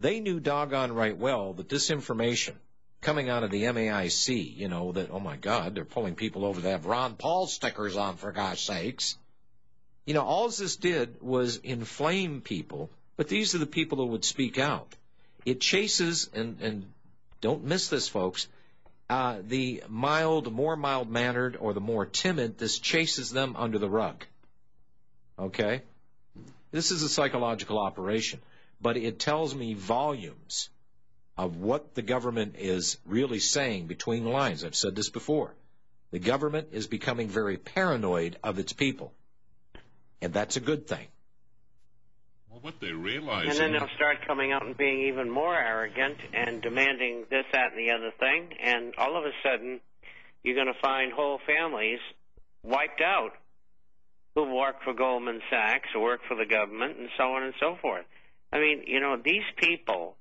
They knew doggone right well that this information coming out of the MAIC, you know, that, oh, my God, they're pulling people over that have Ron Paul stickers on, for gosh sakes. You know, all this did was inflame people, but these are the people who would speak out. It chases, and don't miss this, folks, the more mild-mannered or the more timid, this chases them under the rug. Okay? This is a psychological operation, but it tells me volumes of what the government is really saying between the lines. I've said this before. The government is becoming very paranoid of its people, and that's a good thing. Well, what they realize... And then they'll start coming out and being even more arrogant and demanding this, that, and the other thing, and all of a sudden you're going to find whole families wiped out who work for Goldman Sachs, who work for the government, and so on and so forth. I mean, you know, these people,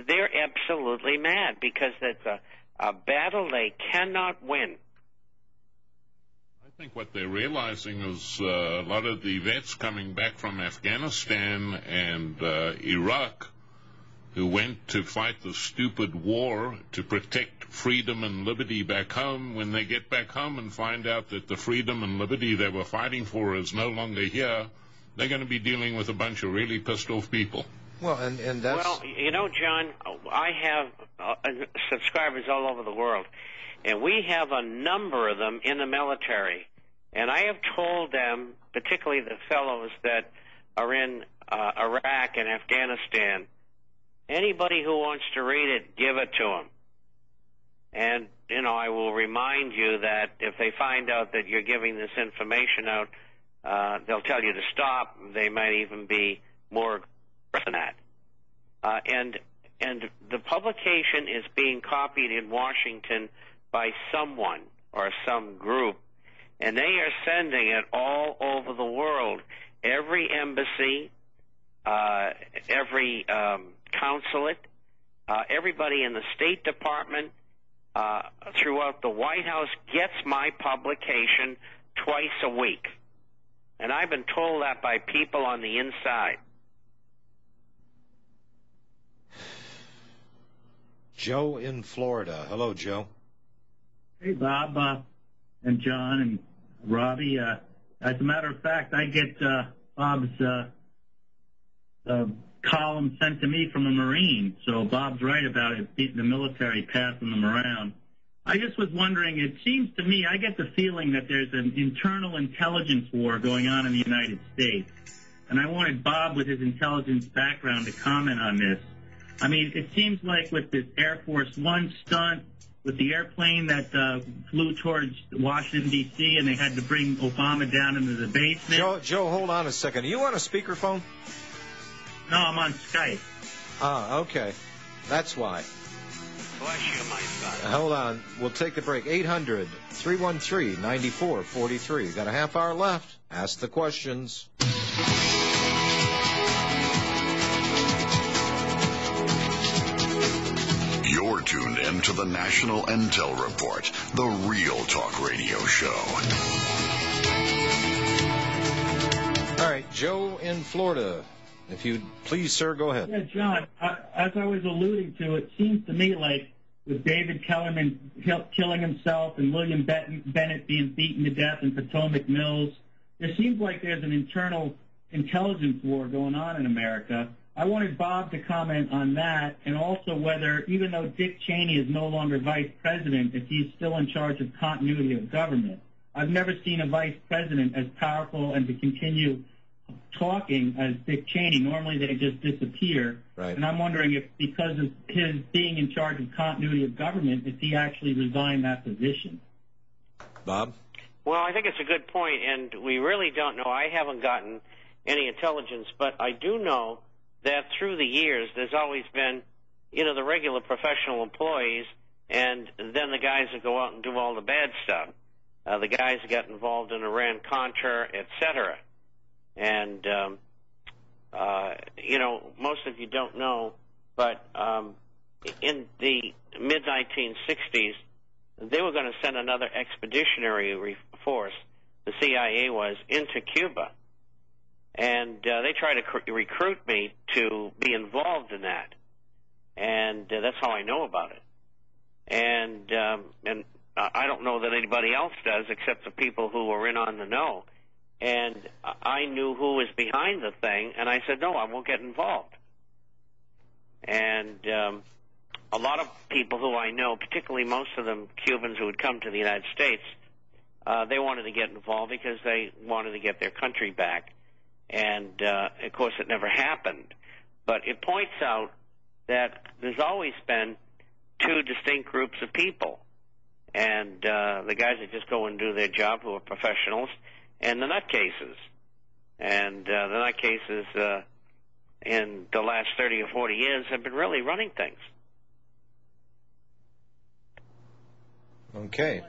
they're absolutely mad because it's a battle they cannot win. I think what they're realizing is a lot of the vets coming back from Afghanistan and Iraq who went to fight the stupid war to protect freedom and liberty back home, when they get back home and find out that the freedom and liberty they were fighting for is no longer here, they're going to be dealing with a bunch of really pissed off people. Well, and that's... Well, you know, John, I have subscribers all over the world, and we have a number of them in the military. And I have told them, particularly the fellows that are in Iraq and Afghanistan, anybody who wants to read it, give it to them. And, you know, I will remind you that if they find out that you're giving this information out, they'll tell you to stop. They might even be more aggressive than that. And the publication is being copied in Washington by someone or some group, and they are sending it all over the world. Every embassy, every consulate, everybody in the State Department, throughout the White House gets my publication twice a week. And I've been told that by people on the inside. Joe in Florida. Hello, Joe. Hey, Bob and John and Robbie. As a matter of fact, I get Bob's column sent to me from a Marine, so Bob's right about it, the military passing them around. I just was wondering, it seems to me, I get the feeling that there's an internal intelligence war going on in the United States, and I wanted Bob, with his intelligence background, to comment on this. I mean, it seems like with this Air Force One stunt, with the airplane that flew towards Washington, D.C., and they had to bring Obama down into the basement. Joe, hold on a second. Are you on a speakerphone? No, I'm on Skype. Ah, okay. That's why. Bless you, my son. Hold on. We'll take the break. 800-313-9443. Got a half hour left. Ask the questions. You're tuned in to the National Intel Report, the Real Talk Radio Show. All right, Joe in Florida. If you'd please, sir, go ahead. Yeah, John, as I was alluding to, it seems to me like with David Kellerman killing himself and William Bennett being beaten to death in Potomac Mills, there seems like there's an internal intelligence war going on in America. I wanted Bob to comment on that, and also whether, even though Dick Cheney is no longer vice president, if he's still in charge of continuity of government. I've never seen a vice president as powerful and to continue talking as Dick Cheney. Normally they just disappear. Right. And I'm wondering if, because of his being in charge of continuity of government, if he actually resigned that position. Bob? Well, I think it's a good point, and we really don't know. I haven't gotten any intelligence, but I do know that through the years there's always been, you know, the regular professional employees, and then the guys that go out and do all the bad stuff. The guys that got involved in Iran-Contra, et cetera. And, you know, most of you don't know, but in the mid-1960s, they were going to send another expeditionary force, the CIA was, into Cuba. And they try to recruit me to be involved in that. And that's how I know about it. And I don't know that anybody else does except the people who are in on the know. And I knew who was behind the thing, and I said, no, I won't get involved. And a lot of people who I know, particularly most of them Cubans who had come to the United States, they wanted to get involved because they wanted to get their country back. And, of course, it never happened. But it points out that there's always been two distinct groups of people. And the guys that just go and do their job, who are professionals, and the nutcases. And the nutcases in the last 30 or 40 years have been really running things. Okay.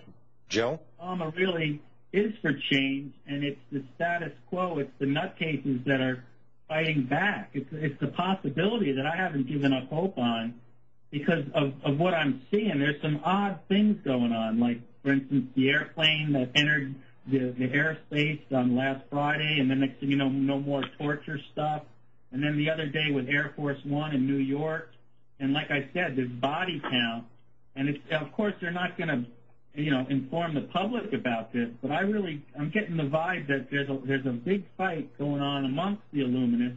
Joe? Obama really is for change, and it's the status quo. It's the nutcases that are fighting back. It's the possibility that I haven't given up hope on because of what I'm seeing. There's some odd things going on, like, for instance, the airplane that entered the airspace on last Friday, and then next thing you know, no more torture stuff. And then the other day with Air Force One in New York. And like I said, there's body count. And it's, of course, they're not going to, inform the public about this. But I'm getting the vibe that there's a big fight going on amongst the Illuminists.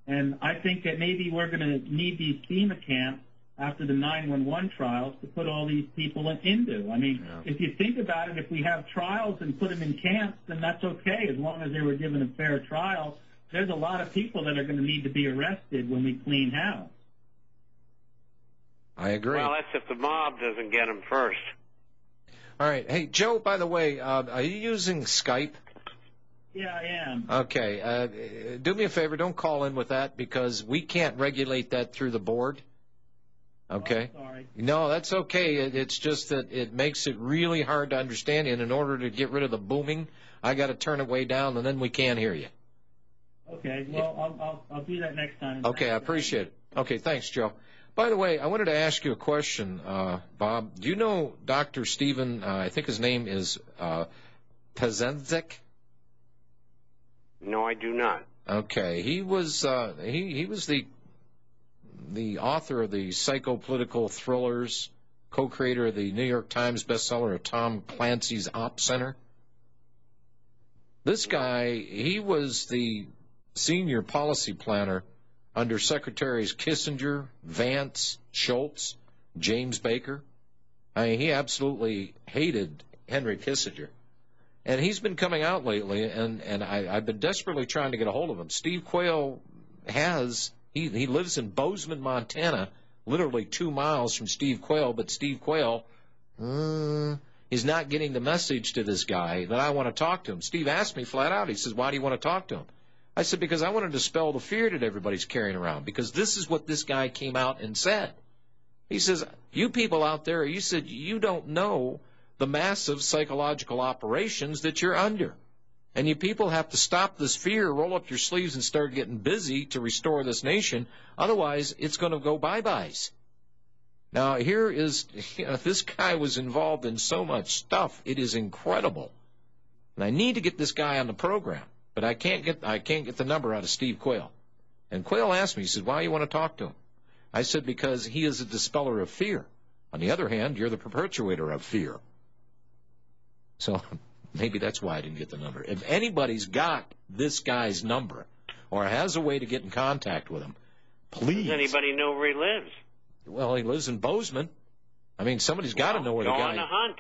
And I think that maybe we're going to need these FEMA camps after the 9/11 trials to put all these people into. I mean, If you think about it, if we have trials and put them in camps, then that's okay, as long as they were given a fair trial. There's a lot of people that are going to need to be arrested when we clean house. I agree. Well, that's if the mob doesn't get them first. All right. Hey, Joe, by the way, are you using Skype? Yeah, I am. Okay. Do me a favor. Don't call in with that because we can't regulate that through the board. Okay. Oh, sorry. No, that's okay. It's just that it makes it really hard to understand. And in order to get rid of the booming, I got to turn it way down, and then we can't hear you. Okay. Well, I'll do that next time. Okay, I appreciate it. Okay, thanks, Joe. By the way, I wanted to ask you a question, Bob. Do you know Dr. Stephen, I think his name is Pazenzek? No, I do not. Okay. He was he was the author of the psychopolitical thrillers, co-creator of the New York Times bestseller of Tom Clancy's Op Center. This guy, he was the senior policy planner under Secretaries Kissinger, Vance, Schultz, James Baker. I mean, he absolutely hated Henry Kissinger. And he's been coming out lately, and I've been desperately trying to get a hold of him. Steve Quayle he lives in Bozeman, Montana, literally 2 miles from Steve Quayle, but Steve Quayle is not getting the message to this guy that I want to talk to him. Steve asked me flat out, he says, why do you want to talk to him? I said, because I want to dispel the fear that everybody's carrying around, because this is what this guy came out and said. He says, you people out there, you said you don't know the massive psychological operations that you're under. And you people have to stop this fear, roll up your sleeves and start getting busy to restore this nation. Otherwise, it's going to go bye-byes. Now, here is, this guy was involved in so much stuff. It is incredible. And I need to get this guy on the program. But I can't get the number out of Steve Quayle. And Quayle asked me, he said, why do you want to talk to him? I said, because he is a dispeller of fear. On the other hand, you're the perpetuator of fear. So maybe that's why I didn't get the number. If anybody's got this guy's number or has a way to get in contact with him, please. Does anybody know where he lives? Well, he lives in Bozeman. I mean, somebody's got to know where the guy... Go on a hunt.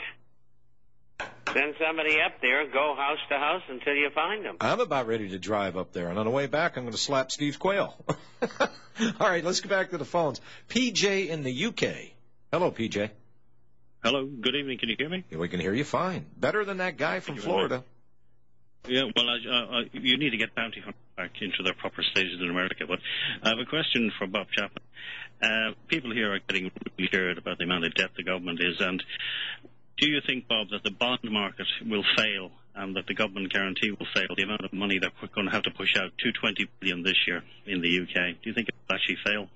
Send somebody up there, go house to house until you find him. I'm about ready to drive up there, and on the way back, I'm going to slap Steve Quayle. All right, let's go back to the phones. PJ in the UK. Hello, PJ. Hello, good evening. Can you hear me? Yeah, we can hear you fine. Better than that guy from Florida. Yeah, well, you need to get bounty hunters back into their proper stages in America. But I have a question for Bob Chapman. People here are getting really scared about the amount of debt the government is, and do you think, Bob, that the bond market will fail and that the government guarantee will fail? The amount of money that we're going to have to push out, $220 billion this year in the UK, do you think it will actually fail?